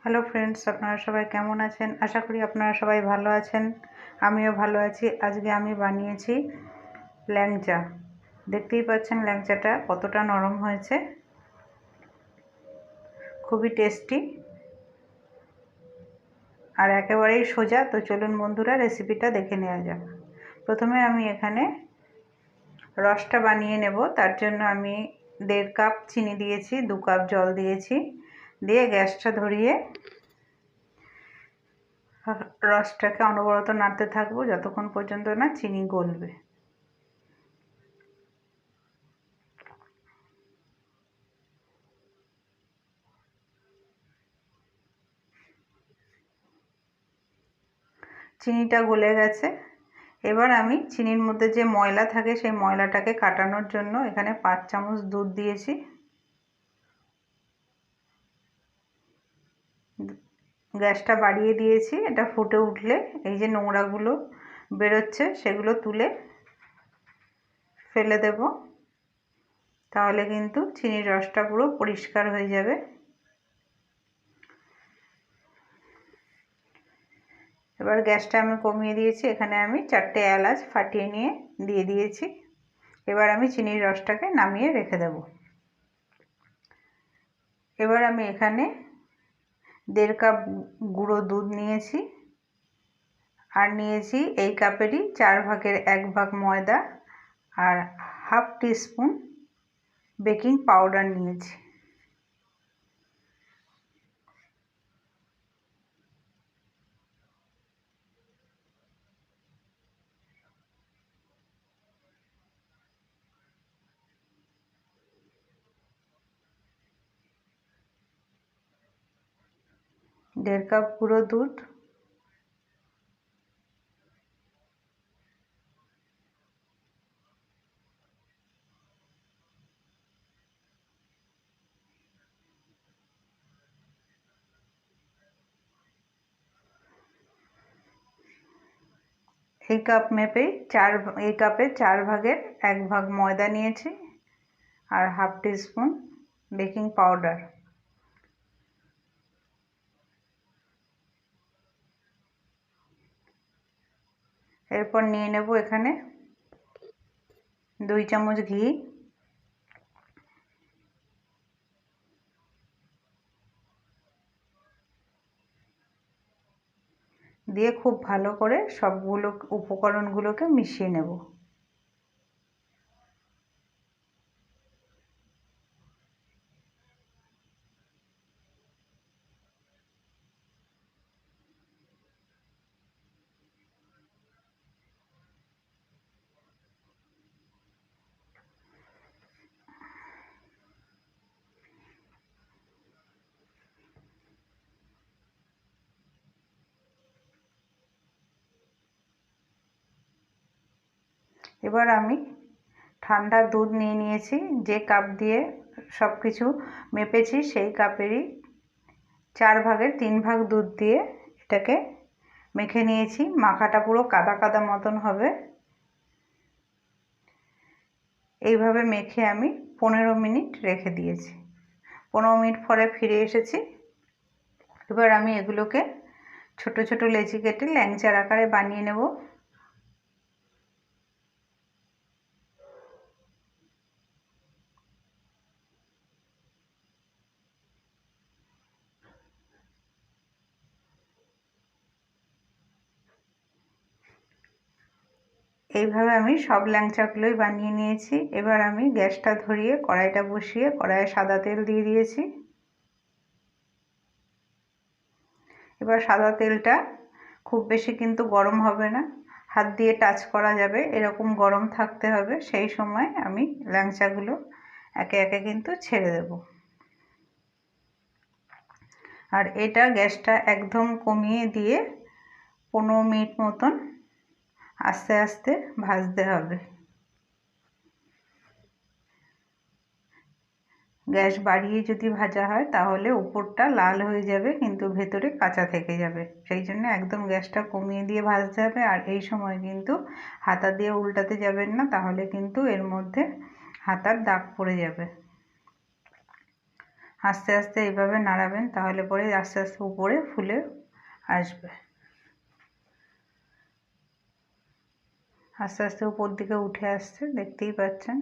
Hello friends, আপনারা সবাই কেমন আছেন? আশা করি আপনারা সবাই ভালো আছেন। আমিও ভালো আছি। আজকে আমি বানিয়েছি ল্যাংচা। দেখতেই পাচ্ছেন ল্যাংচাটা কতটা নরম হয়েছে, খুবই টেস্টি আর একেবারেই সোজা। তো চলুন বন্ধুরা, রেসিপিটা দেখে নেওয়া যাক। প্রথমে আমি এখানে রসটা বানিয়ে নেব। তার জন্য আমি 1.5 কাপ চিনি দিয়েছি, 2 কাপ জল দিয়েছি, দিয়ে গ্যাসটা ধরিয়ে রসটাকে অনবরত নাড়তে থাকবো যতক্ষণ পর্যন্ত না চিনি গলবে। চিনিটা গলে গেছে। এবার আমি চিনির মধ্যে যে ময়লা থাকে সেই ময়লাটাকে কাটানোর জন্য এখানে 5 চামচ দুধ দিয়েছি। গ্যাসটা বাড়িয়ে দিয়েছি। এটা ফুটে উঠলে এই যে নোংরাগুলো বেরোচ্ছে সেগুলো তুলে ফেলে দেব, তাহলে কিন্তু চিনির রসটা পুরো পরিষ্কার হয়ে যাবে। এবার গ্যাসটা আমি কমিয়ে দিয়েছি। এখানে আমি 4টে এলাচ ফাটিয়ে নিয়ে দিয়ে দিয়েছি। এবার আমি চিনির রসটাকে নামিয়ে রেখে দেব। এবার আমি এখানে 1.5 কাপ গুঁড়ো দুধ নিয়েছি, আর নিয়েছি এই কাপেরই 4 ভাগের 1 ভাগ ময়দা, আর হাফ টিস্পুন বেকিং পাউডার নিয়েছি। দেড় কাপ গুঁড়ো দুধ, এই কাপ মেপেই এই কাপে 4 ভাগের 1 ভাগ ময়দা নিয়েছি, আর হাফ টিস্পুন বেকিং পাউডার। এরপর নিয়ে নেব এখানে 2 চামচ ঘি, দিয়ে খুব ভালো করে সবগুলো উপকরণগুলোকে মিশিয়ে নেব। এবার আমি ঠান্ডা দুধ নিয়ে নিয়েছি। যে কাপ দিয়ে সব কিছু মেপেছি সেই কাপেরই 4 ভাগের 3 ভাগ দুধ দিয়ে এটাকে মেখে নিয়েছি। মাখাটা পুরো কাদা কাদা মতন হবে। এইভাবে মেখে আমি 15 মিনিট রেখে দিয়েছি। 15 মিনিট পরে ফিরে এসেছি। এবার আমি এগুলোকে ছোট ছোট লেচি কেটে ল্যাংচার আকারে বানিয়ে নেব। এইভাবে আমি সব ল্যাংচাগুলোই বানিয়ে নিয়েছি। এবার আমি গ্যাসটা ধরিয়ে কড়াইটা বসিয়ে কড়াইয়ে সাদা তেল দিয়ে দিয়েছি। এবার সাদা তেলটা খুব বেশি কিন্তু গরম হবে না, হাত দিয়ে টাচ করা যাবে এরকম গরম থাকতে হবে। সেই সময় আমি ল্যাংচাগুলো একে একে কিন্তু ছেড়ে দেব। আর এটা গ্যাসটা একদম কমিয়ে দিয়ে 15 মিনিট মতন আস্তে আস্তে ভাজতে হবে। গ্যাস বাড়িয়ে যদি ভাজা হয় তাহলে উপরটা লাল হয়ে যাবে কিন্তু ভেতরে কাঁচা থেকে যাবে। সেই জন্য একদম গ্যাসটা কমিয়ে দিয়ে ভাজতে হবে। আর এই সময় কিন্তু হাতা দিয়ে উল্টাতে যাবেন না, তাহলে কিন্তু এর মধ্যে হাতার দাগ পড়ে যাবে। আস্তে আস্তে এইভাবে নাড়াবেন, তাহলে পরে আস্তে আস্তে উপরে ফুলে আসবে। আস্তে আস্তে উপর দিকে উঠে আসছে, দেখতেই পাচ্ছেন।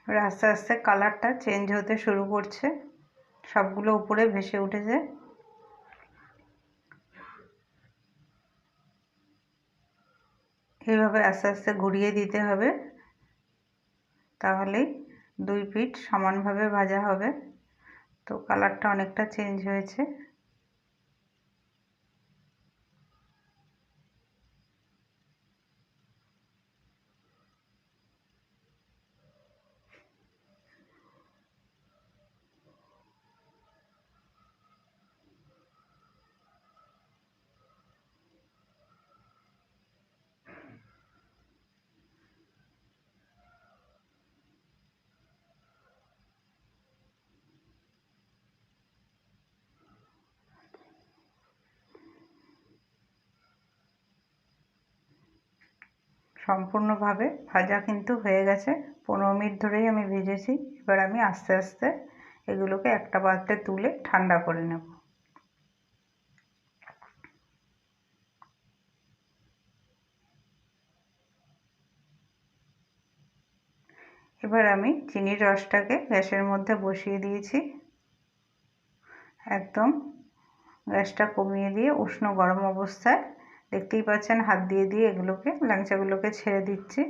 এবার আস্তে আস্তে কালারটা চেঞ্জ হতে শুরু করছে, সবগুলো উপরে ভেসে উঠেছে। এইভাবে আস্তে আস্তে ঘুরিয়ে দিতে হবে, তাহলেই দুই পিঠ সমানভাবে ভাজা হবে। তো কালারটা অনেকটা চেঞ্জ হয়েছে। সম্পূর্ণভাবে ভাজা কিন্তু হয়ে গেছে, 15 মিনিট ধরেই আমি ভেজেছি। এবার আমি আস্তে আস্তে এগুলোকে একটা পাত্রে তুলে ঠান্ডা করে নেব। এবার আমি চিনির রসটাকে গ্যাসের মধ্যে বসিয়ে দিয়েছি, একদম গ্যাসটা কমিয়ে দিয়ে উষ্ণ গরম অবস্থায়, দেখতেই পাচ্ছেন হাত দিয়ে দিয়ে এগুলোকে ল্যাংচাগুলোকে ছেড়ে দিচ্ছি।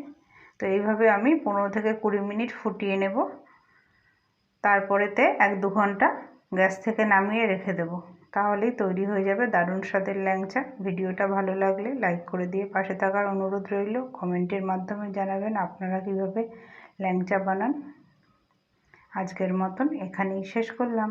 তো এইভাবে আমি 15 থেকে 20 মিনিট ফুটিয়ে নেব, তারপরেতে 1-2 ঘন্টা গ্যাস থেকে নামিয়ে রেখে দেব, তাহলেই তৈরি হয়ে যাবে দারুণ স্বাদের ল্যাংচা। ভিডিওটা ভালো লাগলে লাইক করে দিয়ে পাশে থাকার অনুরোধ রইল। কমেন্টের মাধ্যমে জানাবেন আপনারা কীভাবে ল্যাংচা বানান। আজকের মতন এখানেই শেষ করলাম।